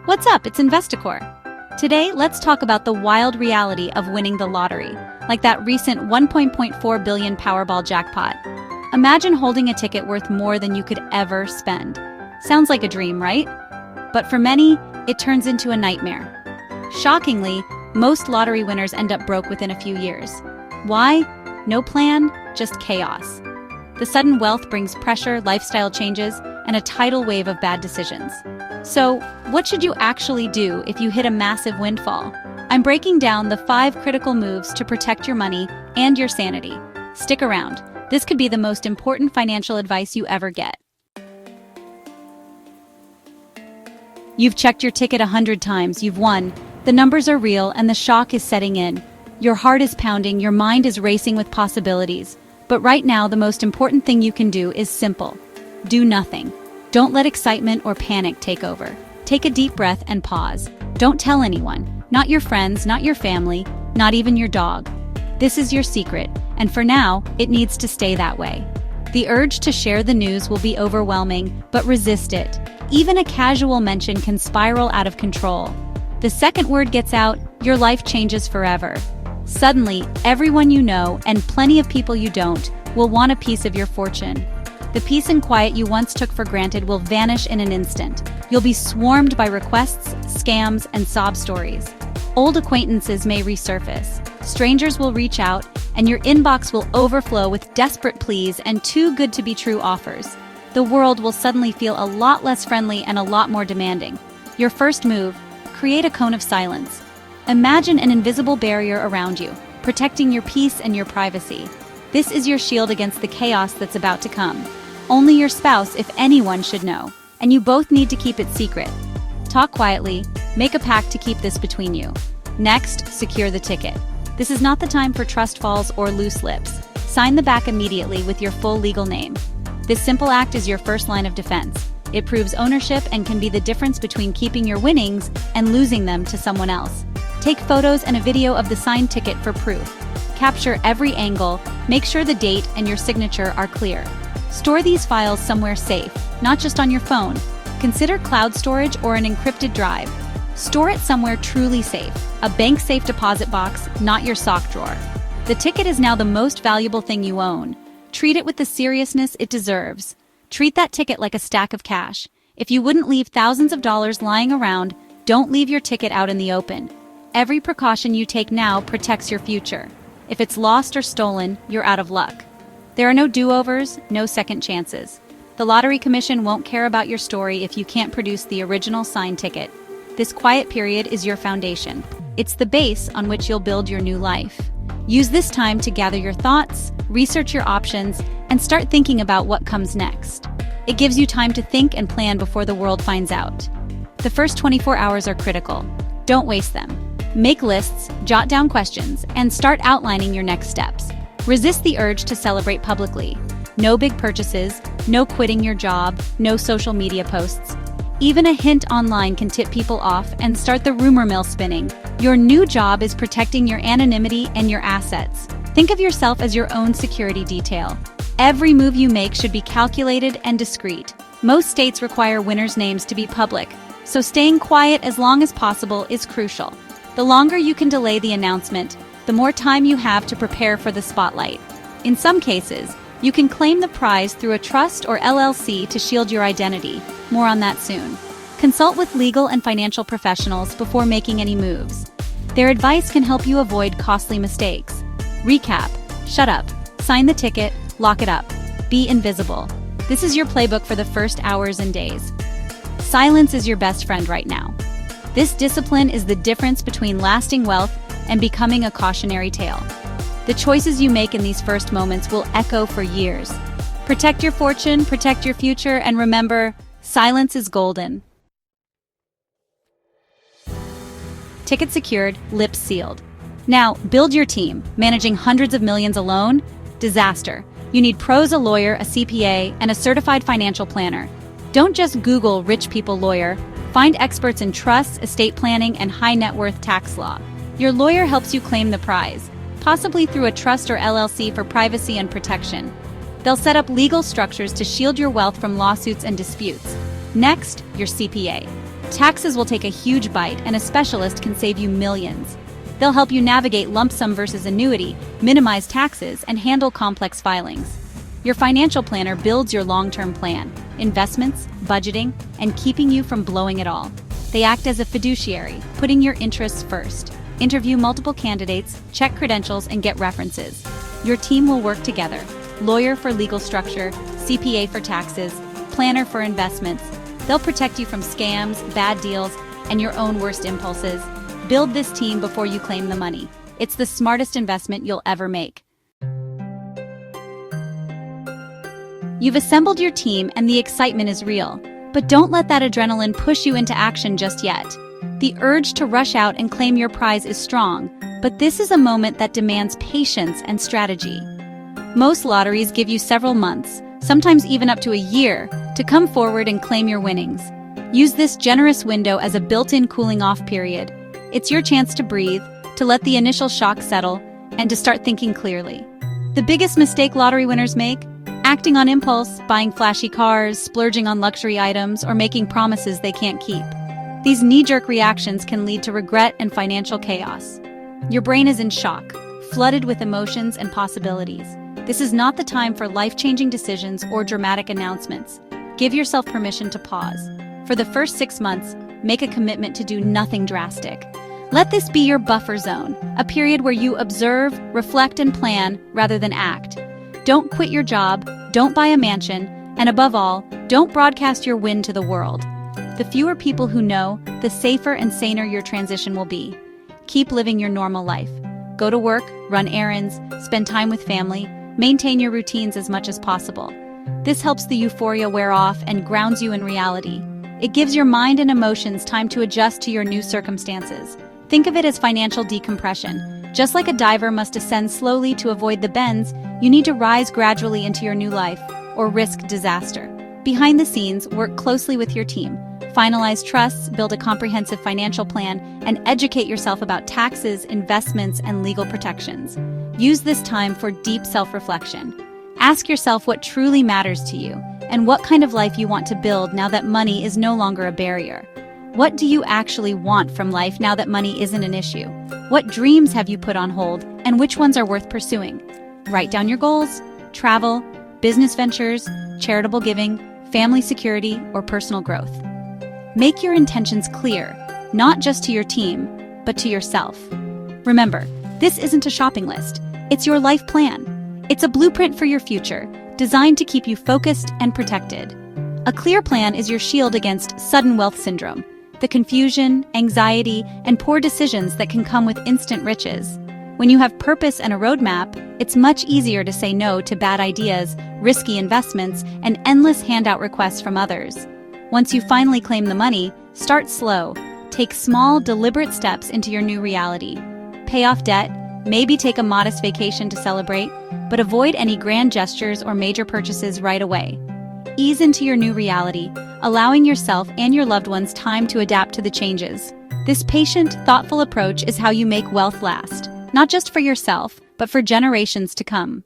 What's up? It's Investicore. Today, let's talk about the wild reality of winning the lottery, like that recent $1.4 billion Powerball jackpot. Imagine holding a ticket worth more than you could ever spend. Sounds like a dream, right? But for many, it turns into a nightmare. Shockingly, most lottery winners end up broke within a few years. Why? No plan, just chaos. The sudden wealth brings pressure, lifestyle changes, and a tidal wave of bad decisions. So, what should you actually do if you hit a massive windfall? I'm breaking down the 5 critical moves to protect your money and your sanity. Stick around. This could be the most important financial advice you ever get. You've checked your ticket 100 times, you've won. The numbers are real and the shock is setting in. Your heart is pounding, your mind is racing with possibilities. But right now, the most important thing you can do is simple. Do nothing. Don't let excitement or panic take over. Take a deep breath and pause. Don't tell anyone. Not your friends, not your family, not even your dog. This is your secret, and for now, it needs to stay that way. The urge to share the news will be overwhelming, but resist it. Even a casual mention can spiral out of control. The second word gets out, your life changes forever. Suddenly, everyone you know, and plenty of people you don't, will want a piece of your fortune. The peace and quiet you once took for granted will vanish in an instant. You'll be swarmed by requests, scams, and sob stories. Old acquaintances may resurface. Strangers will reach out, and your inbox will overflow with desperate pleas and too good to be true offers. The world will suddenly feel a lot less friendly and a lot more demanding. Your first move: create a cone of silence. Imagine an invisible barrier around you, protecting your peace and your privacy. This is your shield against the chaos that's about to come. Only your spouse, if anyone, should know, and you both need to keep it secret. Talk quietly, make a pact to keep this between you. Next, secure the ticket. This is not the time for trust falls or loose lips. Sign the back immediately with your full legal name. This simple act is your first line of defense. It proves ownership and can be the difference between keeping your winnings and losing them to someone else. Take photos and a video of the signed ticket for proof. Capture every angle, make sure the date and your signature are clear. Store these files somewhere safe, not just on your phone. Consider cloud storage or an encrypted drive. Store it somewhere truly safe, a bank-safe deposit box, not your sock drawer. The ticket is now the most valuable thing you own. Treat it with the seriousness it deserves. Treat that ticket like a stack of cash. If you wouldn't leave thousands of dollars lying around, don't leave your ticket out in the open. Every precaution you take now protects your future. If it's lost or stolen, you're out of luck. There are no do-overs, no second chances. The Lottery Commission won't care about your story if you can't produce the original signed ticket. This quiet period is your foundation. It's the base on which you'll build your new life. Use this time to gather your thoughts, research your options, and start thinking about what comes next. It gives you time to think and plan before the world finds out. The first 24 hours are critical. Don't waste them. Make lists, jot down questions, and start outlining your next steps. Resist the urge to celebrate publicly. No big purchases, no quitting your job, no social media posts. Even a hint online can tip people off and start the rumor mill spinning. Your new job is protecting your anonymity and your assets. Think of yourself as your own security detail. Every move you make should be calculated and discreet. Most states require winners' names to be public, so staying quiet as long as possible is crucial. The longer you can delay the announcement, the more time you have to prepare for the spotlight. In some cases, you can claim the prize through a trust or LLC to shield your identity. More on that soon. Consult with legal and financial professionals before making any moves. Their advice can help you avoid costly mistakes. Recap: shut up, sign the ticket, lock it up, be invisible. This is your playbook for the first hours and days. Silence is your best friend right now. This discipline is the difference between lasting wealth and becoming a cautionary tale. The choices you make in these first moments will echo for years. Protect your fortune, protect your future, and remember, silence is golden. Ticket secured, lips sealed. Now, build your team. Managing hundreds of millions alone? Disaster. You need pros, a lawyer, a CPA, and a certified financial planner. Don't just Google rich people lawyer. Find experts in trusts, estate planning, and high net worth tax law. Your lawyer helps you claim the prize, possibly through a trust or LLC for privacy and protection. They'll set up legal structures to shield your wealth from lawsuits and disputes. Next, your CPA. Taxes will take a huge bite, and a specialist can save you millions. They'll help you navigate lump sum versus annuity, minimize taxes, and handle complex filings. Your financial planner builds your long-term plan, investments, budgeting, and keeping you from blowing it all. They act as a fiduciary, putting your interests first. Interview multiple candidates, check credentials, and get references. Your team will work together. Lawyer for legal structure, CPA for taxes, planner for investments. They'll protect you from scams, bad deals, and your own worst impulses. Build this team before you claim the money. It's the smartest investment you'll ever make. You've assembled your team and the excitement is real, but don't let that adrenaline push you into action just yet. The urge to rush out and claim your prize is strong, but this is a moment that demands patience and strategy. Most lotteries give you several months, sometimes even up to a year, to come forward and claim your winnings. Use this generous window as a built-in cooling-off period. It's your chance to breathe, to let the initial shock settle, and to start thinking clearly. The biggest mistake lottery winners make? Acting on impulse, buying flashy cars, splurging on luxury items, or making promises they can't keep. These knee-jerk reactions can lead to regret and financial chaos. Your brain is in shock, flooded with emotions and possibilities. This is not the time for life-changing decisions or dramatic announcements. Give yourself permission to pause. For the first 6 months, make a commitment to do nothing drastic. Let this be your buffer zone, a period where you observe, reflect, and plan rather than act. Don't quit your job, don't buy a mansion, and above all, don't broadcast your win to the world. The fewer people who know, the safer and saner your transition will be. Keep living your normal life. Go to work, run errands, spend time with family, maintain your routines as much as possible. This helps the euphoria wear off and grounds you in reality. It gives your mind and emotions time to adjust to your new circumstances. Think of it as financial decompression. Just like a diver must ascend slowly to avoid the bends, you need to rise gradually into your new life, or risk disaster. Behind the scenes, work closely with your team. Finalize trusts, build a comprehensive financial plan, and educate yourself about taxes, investments, and legal protections. Use this time for deep self-reflection. Ask yourself what truly matters to you, and what kind of life you want to build now that money is no longer a barrier. What do you actually want from life now that money isn't an issue? What dreams have you put on hold, and which ones are worth pursuing? Write down your goals: travel, business ventures, charitable giving, family security, or personal growth. Make your intentions clear, not just to your team, but to yourself. Remember, this isn't a shopping list. It's your life plan. It's a blueprint for your future, designed to keep you focused and protected. A clear plan is your shield against sudden wealth syndrome, the confusion, anxiety, and poor decisions that can come with instant riches. When you have purpose and a roadmap, it's much easier to say no to bad ideas, risky investments, and endless handout requests from others. Once you finally claim the money, start slow. Take small, deliberate steps into your new reality. Pay off debt, maybe take a modest vacation to celebrate, but avoid any grand gestures or major purchases right away. Ease into your new reality, allowing yourself and your loved ones time to adapt to the changes. This patient, thoughtful approach is how you make wealth last, not just for yourself, but for generations to come.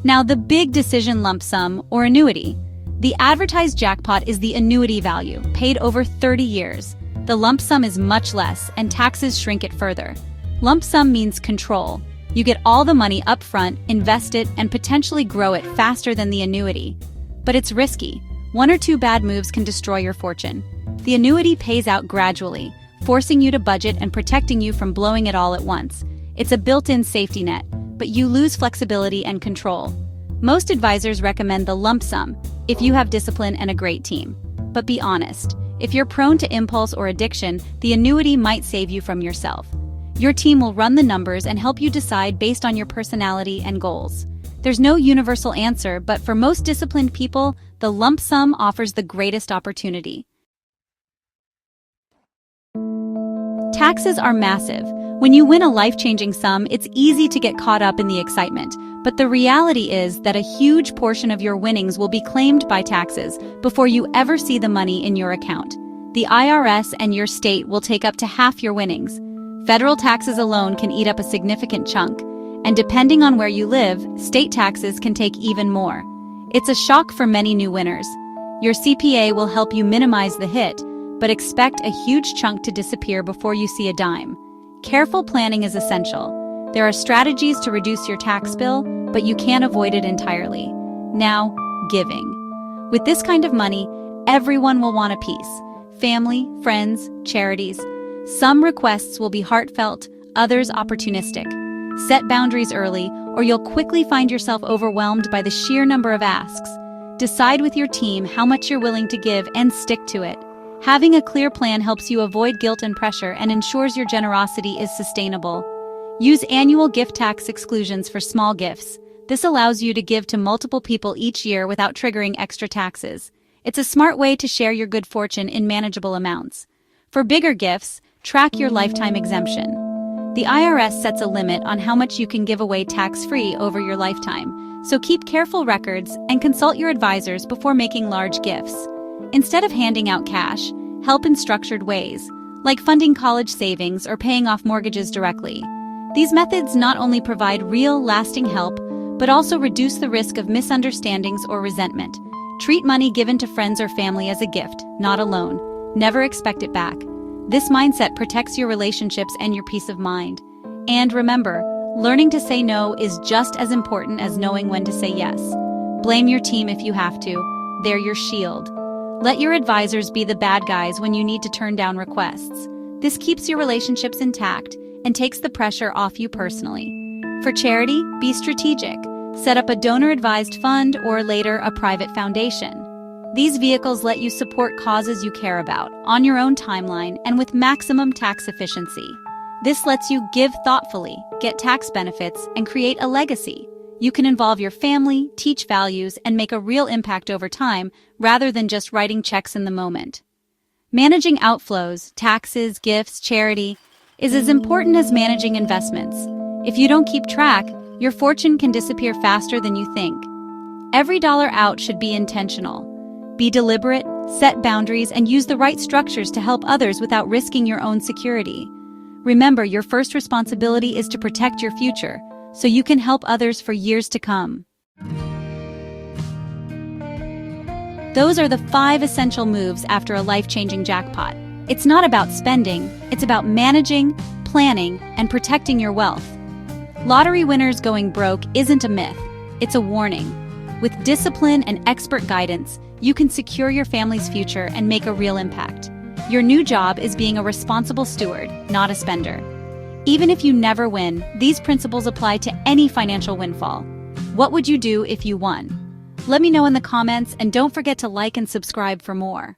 Now, the big decision: lump sum or annuity. The advertised jackpot is the annuity value, paid over 30 years. The lump sum is much less, and taxes shrink it further. Lump sum means control. You get all the money up front, invest it, and potentially grow it faster than the annuity. But it's risky. 1 or 2 bad moves can destroy your fortune. The annuity pays out gradually, forcing you to budget and protecting you from blowing it all at once. It's a built-in safety net, but you lose flexibility and control. Most advisors recommend the lump sum if you have discipline and a great team. But be honest, if you're prone to impulse or addiction, the annuity might save you from yourself. Your team will run the numbers and help you decide based on your personality and goals. There's no universal answer, but for most disciplined people, the lump sum offers the greatest opportunity. Taxes are massive. When you win a life-changing sum, it's easy to get caught up in the excitement. But the reality is that a huge portion of your winnings will be claimed by taxes before you ever see the money in your account. The IRS and your state will take up to half your winnings. Federal taxes alone can eat up a significant chunk, and depending on where you live, state taxes can take even more. It's a shock for many new winners. Your CPA will help you minimize the hit, but expect a huge chunk to disappear before you see a dime. Careful planning is essential. There are strategies to reduce your tax bill, but you can't avoid it entirely. Now, giving. With this kind of money, everyone will want a piece. Family, friends, charities. Some requests will be heartfelt, others opportunistic. Set boundaries early, or you'll quickly find yourself overwhelmed by the sheer number of asks. Decide with your team how much you're willing to give and stick to it. Having a clear plan helps you avoid guilt and pressure and ensures your generosity is sustainable. Use annual gift tax exclusions for small gifts. This allows you to give to multiple people each year without triggering extra taxes. It's a smart way to share your good fortune in manageable amounts. For bigger gifts, track your lifetime exemption. The IRS sets a limit on how much you can give away tax-free over your lifetime, so keep careful records and consult your advisors before making large gifts. Instead of handing out cash, help in structured ways, like funding college savings or paying off mortgages directly. These methods not only provide real, lasting help, but also reduce the risk of misunderstandings or resentment. Treat money given to friends or family as a gift, not a loan. Never expect it back. This mindset protects your relationships and your peace of mind. And remember, learning to say no is just as important as knowing when to say yes. Blame your team if you have to. They're your shield. Let your advisors be the bad guys when you need to turn down requests. This keeps your relationships intact and takes the pressure off you personally. For charity, be strategic. Set up a donor-advised fund or later a private foundation. These vehicles let you support causes you care about on your own timeline and with maximum tax efficiency. This lets you give thoughtfully, get tax benefits, and create a legacy. You can involve your family, teach values, and make a real impact over time rather than just writing checks in the moment. Managing outflows, taxes, gifts, charity, is as important as managing investments. If you don't keep track, your fortune can disappear faster than you think. Every dollar out should be intentional. Be deliberate, set boundaries, and use the right structures to help others without risking your own security. Remember, your first responsibility is to protect your future, so you can help others for years to come. Those are the 5 essential moves after a life-changing jackpot. It's not about spending, it's about managing, planning, and protecting your wealth. Lottery winners going broke isn't a myth, it's a warning. With discipline and expert guidance, you can secure your family's future and make a real impact. Your new job is being a responsible steward, not a spender. Even if you never win, these principles apply to any financial windfall. What would you do if you won? Let me know in the comments, and don't forget to like and subscribe for more.